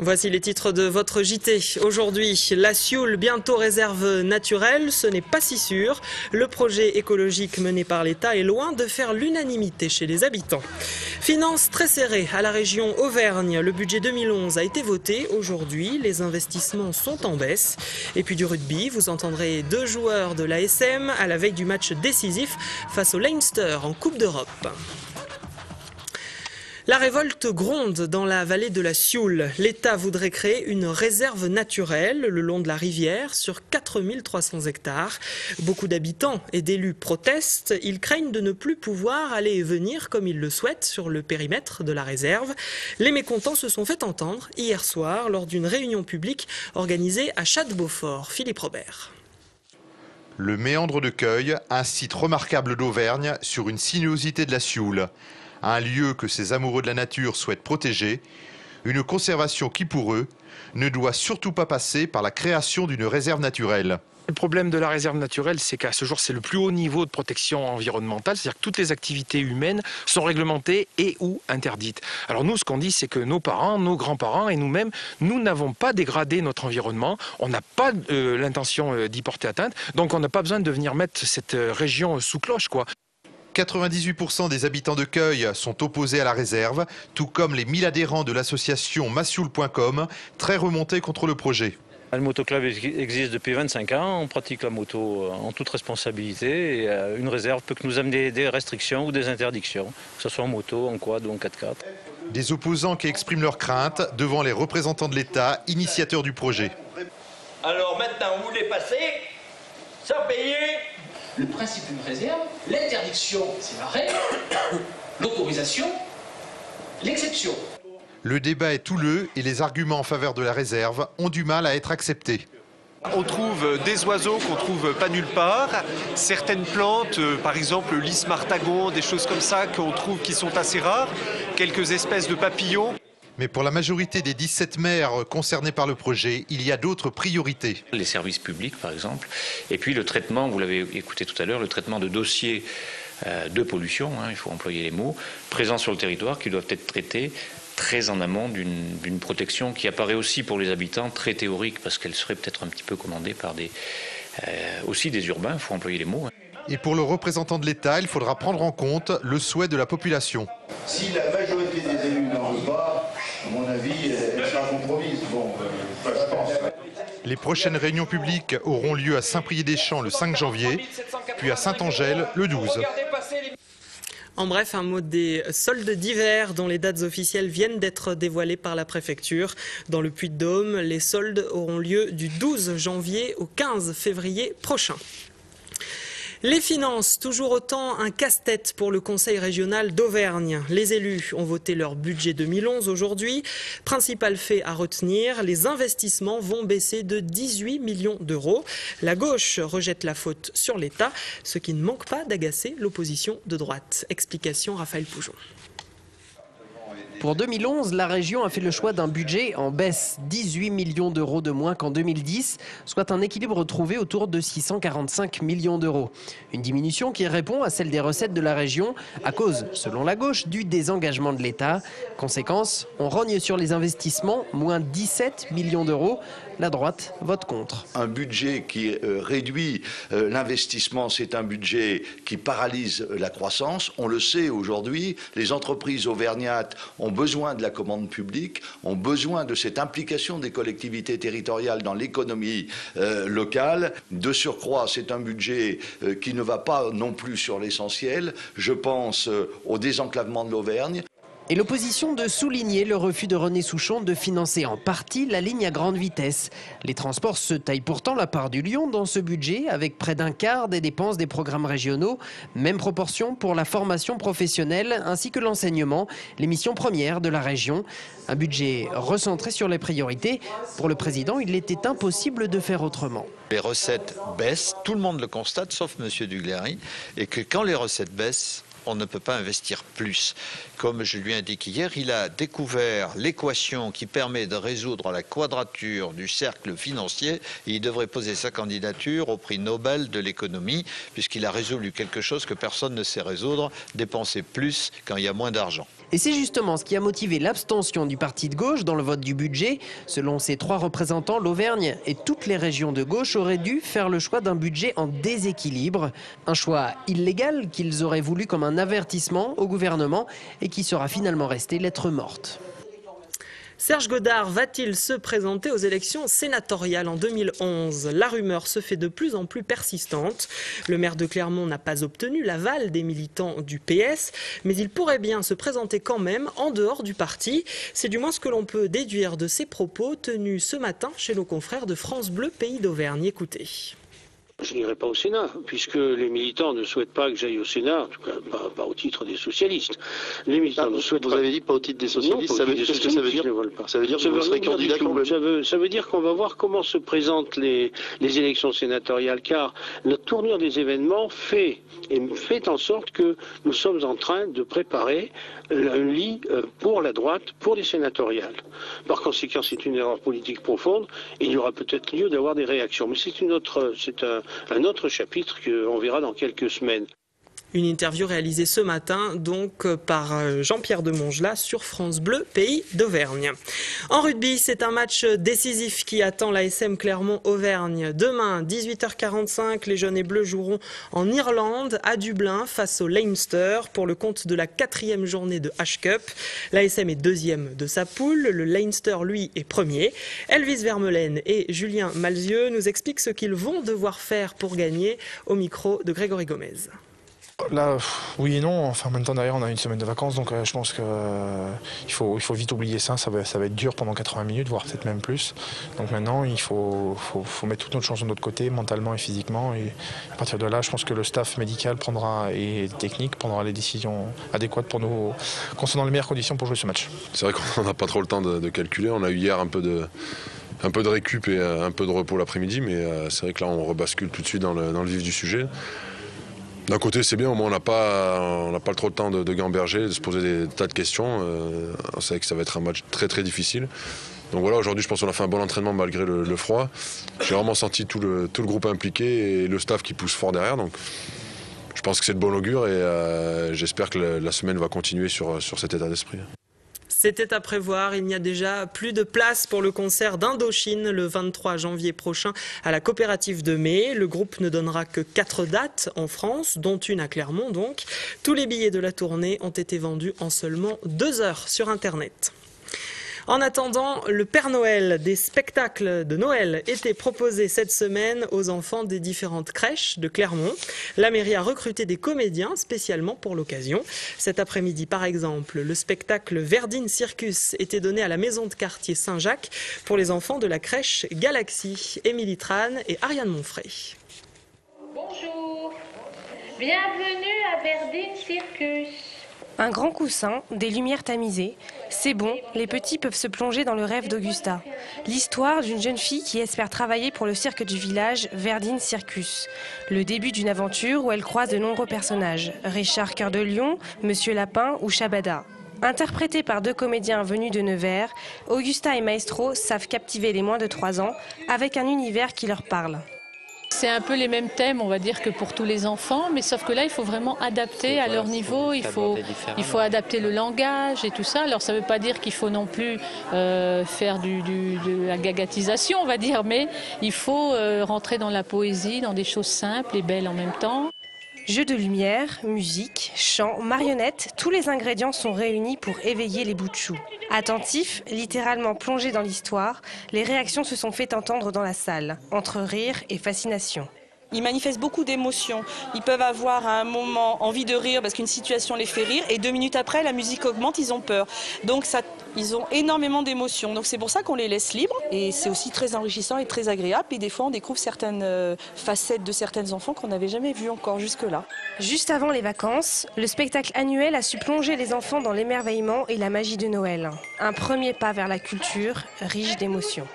Voici les titres de votre JT. Aujourd'hui, la Sioule, bientôt réserve naturelle, ce n'est pas si sûr. Le projet écologique mené par l'État est loin de faire l'unanimité chez les habitants. Finances très serrées à la région Auvergne. Le budget 2011 a été voté aujourd'hui. Les investissements sont en baisse. Et puis du rugby, vous entendrez 2 joueurs de l'ASM à la veille du match décisif face au Leinster en Coupe d'Europe. La révolte gronde dans la vallée de la Sioule. L'État voudrait créer une réserve naturelle le long de la rivière sur 4300 hectares. Beaucoup d'habitants et d'élus protestent. Ils craignent de ne plus pouvoir aller et venir comme ils le souhaitent sur le périmètre de la réserve. Les mécontents se sont fait entendre hier soir lors d'une réunion publique organisée à Château-Beaufort. Philippe Robert. Le méandre de Cueil, un site remarquable d'Auvergne sur une sinuosité de la Sioule. Un lieu que ces amoureux de la nature souhaitent protéger, une conservation qui pour eux ne doit surtout pas passer par la création d'une réserve naturelle. Le problème de la réserve naturelle, c'est qu'à ce jour, c'est le plus haut niveau de protection environnementale, c'est-à-dire que toutes les activités humaines sont réglementées et ou interdites. Alors nous, ce qu'on dit, c'est que nos parents, nos grands-parents et nous-mêmes, nous n'avons pas dégradé notre environnement, on n'a pas l'intention d'y porter atteinte, donc on n'a pas besoin de venir mettre cette région sous cloche, quoi. 98% des habitants de Cueil sont opposés à la réserve, tout comme les 1000 adhérents de l'association massioule.com, très remontés contre le projet. Le motoclub existe depuis 25 ans, on pratique la moto en toute responsabilité et une réserve peut que nous amener des restrictions ou des interdictions, que ce soit en moto, en quad ou en 4x4. Des opposants qui expriment leurs craintes devant les représentants de l'État, initiateurs du projet. Alors maintenant, vous voulez passer sans payer? Le principe d'une réserve, l'interdiction, c'est la règle, l'autorisation, l'exception. Le débat est houleux et les arguments en faveur de la réserve ont du mal à être acceptés. On trouve des oiseaux qu'on trouve pas nulle part, certaines plantes, par exemple lys martagon, des choses comme ça qu'on trouve qui sont assez rares, quelques espèces de papillons. Mais pour la majorité des 17 maires concernés par le projet, il y a d'autres priorités. Les services publics, par exemple, et puis le traitement, vous l'avez écouté tout à l'heure, le traitement de dossiers de pollution, il faut employer les mots, présents sur le territoire, qui doivent être traités très en amont d'une protection qui apparaît aussi pour les habitants très théorique, parce qu'elle serait peut-être un petit peu commandée par aussi des urbains, il faut employer les mots. Et pour le représentant de l'État, il faudra prendre en compte le souhait de la population. Si la majorité des élus n'en veut pas, à mon avis, elle sera compromise. Bon, je pense. Les prochaines réunions publiques auront lieu à Saint-Priest-des-Champs le 5 janvier, puis à Saint-Angèle le 12. En bref, un mot des soldes d'hiver dont les dates officielles viennent d'être dévoilées par la préfecture. Dans le Puy-de-Dôme, les soldes auront lieu du 12 janvier au 15 février prochain. Les finances, toujours autant un casse-tête pour le Conseil régional d'Auvergne. Les élus ont voté leur budget 2011 aujourd'hui. Principal fait à retenir, les investissements vont baisser de 18 millions d'euros. La gauche rejette la faute sur l'État, ce qui ne manque pas d'agacer l'opposition de droite. Explication Raphaël Poujon. Pour 2011, la région a fait le choix d'un budget en baisse, 18 millions d'euros de moins qu'en 2010, soit un équilibre trouvé autour de 645 millions d'euros. Une diminution qui répond à celle des recettes de la région à cause, selon la gauche, du désengagement de l'État. Conséquence, on rogne sur les investissements, moins 17 millions d'euros. La droite vote contre. Un budget qui réduit l'investissement, c'est un budget qui paralyse la croissance. On le sait aujourd'hui, les entreprises auvergnates ont besoin de la commande publique, ont besoin de cette implication des collectivités territoriales dans l'économie locale. De surcroît, c'est un budget qui ne va pas non plus sur l'essentiel. Je pense au désenclavement de l'Auvergne. Et l'opposition de souligner le refus de René Souchon de financer en partie la ligne à grande vitesse. Les transports se taillent pourtant la part du lion dans ce budget, avec près d'un quart des dépenses des programmes régionaux. Même proportion pour la formation professionnelle ainsi que l'enseignement, les missions premières de la région. Un budget recentré sur les priorités. Pour le président, il était impossible de faire autrement. Les recettes baissent, tout le monde le constate, sauf M. Duglary, et que quand les recettes baissent, on ne peut pas investir plus. Comme je lui ai indiqué hier, il a découvert l'équation qui permet de résoudre la quadrature du cercle financier et il devrait poser sa candidature au prix Nobel de l'économie puisqu'il a résolu quelque chose que personne ne sait résoudre, dépenser plus quand il y a moins d'argent. Et c'est justement ce qui a motivé l'abstention du parti de gauche dans le vote du budget. Selon ses 3 représentants, l'Auvergne et toutes les régions de gauche auraient dû faire le choix d'un budget en déséquilibre. Un choix illégal qu'ils auraient voulu comme un avertissement au gouvernement et qui sera finalement resté lettre morte. Serge Godard va-t-il se présenter aux élections sénatoriales en 2011 ? La rumeur se fait de plus en plus persistante. Le maire de Clermont n'a pas obtenu l'aval des militants du PS, mais il pourrait bien se présenter quand même en dehors du parti. C'est du moins ce que l'on peut déduire de ses propos tenus ce matin chez nos confrères de France Bleu Pays d'Auvergne. Écoutez. Je n'irai pas au Sénat, puisque les militants ne souhaitent pas que j'aille au Sénat, en tout cas pas au titre des socialistes. Les militants ne souhaitent pas. Vous avez dit pas au titre des socialistes, qu'est-ce que ça veut dire? Ça veut dire que vous serez candidat quand même? Ça veut dire qu'on va voir comment se présentent les élections sénatoriales, car la tournure des événements fait en sorte que nous sommes en train de préparer un lit pour la droite, pour les sénatoriales. Par conséquent, c'est une erreur politique profonde et il y aura peut-être lieu d'avoir des réactions. Mais c'est un autre chapitre qu'on verra dans quelques semaines. Une interview réalisée ce matin donc par Jean-Pierre de Montgelas sur France Bleu Pays d'Auvergne. En rugby, c'est un match décisif qui attend l'ASM Clermont-Auvergne. Demain, 18h45, les jaunes et bleus joueront en Irlande, à Dublin, face au Leinster pour le compte de la 4e journée de H-Cup. L'ASM est 2e de sa poule, le Leinster, lui, est 1er. Elvis Vermeulen et Julien Malzieux nous expliquent ce qu'ils vont devoir faire pour gagner au micro de Grégory Gomez. Là, oui et non. Enfin, en même temps, derrière, on a une semaine de vacances, donc je pense qu'il faut vite oublier ça. Ça va être dur pendant 80 minutes, voire peut-être même plus. Donc maintenant, il faut mettre toute notre chance de notre côté, mentalement et physiquement. Et à partir de là, je pense que le staff médical et technique prendra les décisions adéquates pour nous, concernant les meilleures conditions pour jouer ce match. C'est vrai qu'on n'a pas trop le temps de calculer. On a eu hier un peu de récup et un peu de repos l'après-midi, mais c'est vrai que là, on rebascule tout de suite dans le vif du sujet. D'un côté, c'est bien, au moins on n'a pas trop le temps de gamberger, de se poser des tas de questions. On sait que ça va être un match très très difficile. Donc voilà, aujourd'hui je pense qu'on a fait un bon entraînement malgré le froid. J'ai vraiment senti tout le groupe impliqué et le staff qui pousse fort derrière. Donc je pense que c'est de bon augure et j'espère que la semaine va continuer sur cet état d'esprit. C'était à prévoir, il n'y a déjà plus de place pour le concert d'Indochine le 23 janvier prochain à la coopérative de Mai. Le groupe ne donnera que 4 dates en France, dont une à Clermont donc. Tous les billets de la tournée ont été vendus en seulement 2 heures sur Internet. En attendant, le Père Noël, des spectacles de Noël étaient proposés cette semaine aux enfants des différentes crèches de Clermont. La mairie a recruté des comédiens spécialement pour l'occasion. Cet après-midi, par exemple, le spectacle Verdine Circus était donné à la maison de quartier Saint-Jacques pour les enfants de la crèche Galaxie. Émilie Tran et Ariane Monfray. Bonjour, bienvenue à Verdine Circus. Un grand coussin, des lumières tamisées. C'est bon, les petits peuvent se plonger dans le rêve d'Augusta. L'histoire d'une jeune fille qui espère travailler pour le cirque du village, Verdine Circus. Le début d'une aventure où elle croise de nombreux personnages. Richard Cœur de Lion, Monsieur Lapin ou Shabada. Interprétés par 2 comédiens venus de Nevers, Augusta et Maestro savent captiver les moins de 3 ans avec un univers qui leur parle. C'est un peu les mêmes thèmes, on va dire, que pour tous les enfants, mais sauf que là, il faut vraiment adapter à leur niveau, il faut adapter le langage et tout ça. Alors, ça ne veut pas dire qu'il faut non plus faire de la gagatisation, on va dire, mais il faut rentrer dans la poésie, dans des choses simples et belles en même temps. Jeux de lumière, musique, chant, marionnettes, tous les ingrédients sont réunis pour éveiller les bouts de chou. Attentifs, littéralement plongés dans l'histoire, les réactions se sont fait entendre dans la salle, entre rire et fascination. Ils manifestent beaucoup d'émotions. Ils peuvent avoir à un moment envie de rire parce qu'une situation les fait rire et 2 minutes après, la musique augmente, ils ont peur. Donc ils ont énormément d'émotions. Donc c'est pour ça qu'on les laisse libres et c'est aussi très enrichissant et très agréable. Et des fois, on découvre certaines facettes de certains enfants qu'on n'avait jamais vues encore jusque-là. Juste avant les vacances, le spectacle annuel a su plonger les enfants dans l'émerveillement et la magie de Noël. Un premier pas vers la culture, riche d'émotions.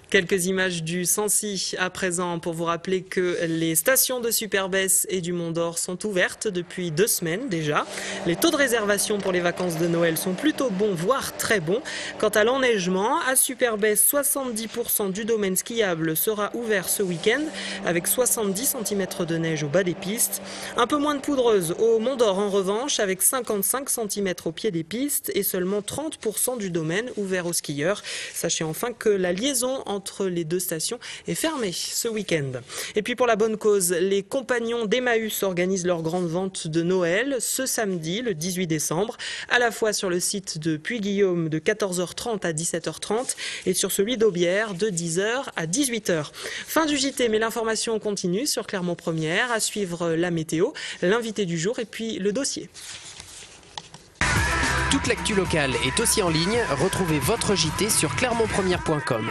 Quelques images du Sancy à présent pour vous rappeler que les stations de Superbès et du Mont d'Or sont ouvertes depuis 2 semaines déjà. Les taux de réservation pour les vacances de Noël sont plutôt bons, voire très bons. Quant à l'enneigement, à Superbès, 70% du domaine skiable sera ouvert ce week-end avec 70 cm de neige au bas des pistes. Un peu moins de poudreuse au Mont d'Or en revanche avec 55 cm au pied des pistes et seulement 30% du domaine ouvert aux skieurs. Sachez enfin que la liaison entre les 2 stations est fermée ce week-end. Et puis pour la bonne cause, les compagnons d'Emmaüs organisent leur grande vente de Noël ce samedi, le 18 décembre, à la fois sur le site de Puy-Guillaume de 14h30 à 17h30 et sur celui d'Aubière de 10h à 18h. Fin du JT, mais l'information continue sur Clermont Première, à suivre la météo, l'invité du jour et puis le dossier. Toute l'actu locale est aussi en ligne. Retrouvez votre JT sur clermontpremière.com.